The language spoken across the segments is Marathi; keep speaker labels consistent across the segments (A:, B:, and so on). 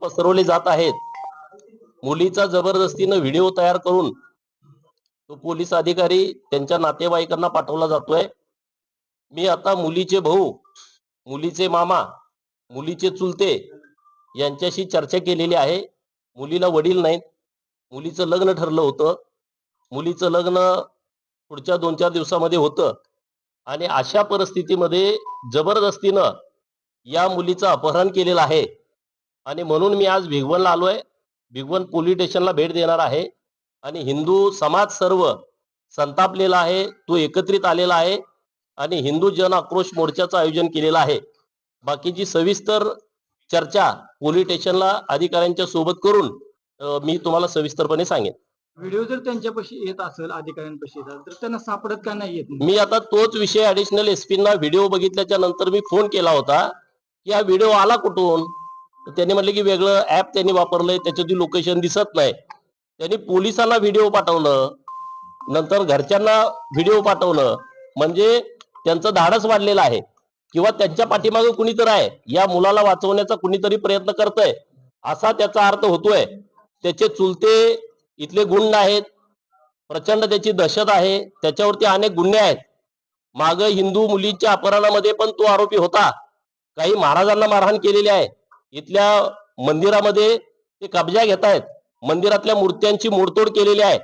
A: पसरवले जात आहेत. मुलीचा जबरदस्तीनं व्हिडिओ तयार करून तो पोलीस अधिकारी त्यांच्या नातेवाईकांना पाठवला जातोय. मी आता मुलीचे भाऊ, मुलीचे मामा, मुलीचे चुलते यांच्याशी चर्चा केलेली आहे. मुलीला वडील नाहीत. मुलीचं लग्न ठरलं होतं. मुलीचं लग्न पुढच्या 2-4 दिवसामध्ये होतं आणि अशा परिस्थितीमध्ये जबरदस्तीनं या मुलीचं अपहरण केलेलं आहे. आणि म्हणून मी आज भिगवणला आलोय. भिगवण पोलीस स्टेशनला भेट देणार आहे आणि हिंदू समाज सर्व संतापलेला आहे. तो एकत्रित आलेला आहे आणि हिंदू जन आक्रोश मोर्चाचं आयोजन केलेलं आहे. बाकीची सविस्तर चर्चा पोलीस स्टेशनला अधिकाऱ्यांच्या सोबत करून मी तुम्हाला सविस्तरपणे सांगेन.
B: व्हिडिओ जर त्यांच्यापाशी येत असेल अधिकाऱ्यांपाशी तर त्यांना सापडत का नाही येत?
A: मी आता तोच विषय ऍडिशनल एसपींना व्हिडिओ बघितल्याच्या नंतर मी फोन केला होता की हा व्हिडिओ आला कुठून. त्यांनी म्हटले की वेगळं ऍप त्यांनी वापरलंय, त्याच्याची लोकेशन दिसत नाही. त्यांनी पोलिसांना व्हिडिओ पाठवलं, नंतर घरच्यांना व्हिडिओ पाठवलं. म्हणजे त्यांचं धाडस वाढलेलं आहे किंवा त्यांच्या पाठीमागे कुणीतरी आहे, या मुलाला वाचवण्याचा कुणीतरी प्रयत्न करतंय असा त्याचा अर्थ होतोय. त्याचे चुलते इथले गुंड आहेत, प्रचंड त्याची दहशत आहे, त्याच्यावरती अनेक गुन्हे आहेत. माग हिंदू मुलींच्या अपहरणामध्ये पण तो आरोपी होता. काही महाराजांना मारहाण केलेली आहे. इथल्या मंदिरामध्ये ते कब्जा घेत आहेत, मंदिरातल्या मूर्त्यांची मोडतोड केलेली आहे.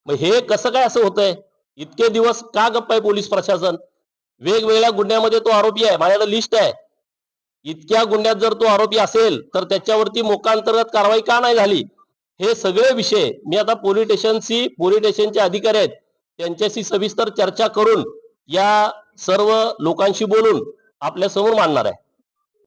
A: मग हे कसं काय असं होतंय? इतके दिवस का गप्प आहे पोलीस प्रशासन? वेगवेगळ्या गुन्ह्यामध्ये तो आरोपी आहे, माझ्याकडे लिस्ट आहे. इतक्या गुन्ह्यात जर तो आरोपी असेल तर त्याच्यावरती मोकांतर्गत कारवाई का नाही झाली? हे सगळे विषय मी आता पोलीस स्टेशनचे अधिकारी आहेत त्यांच्याशी सविस्तर चर्चा करून या सर्व लोकांशी बोलून आपल्या समोर मांडणार आहे.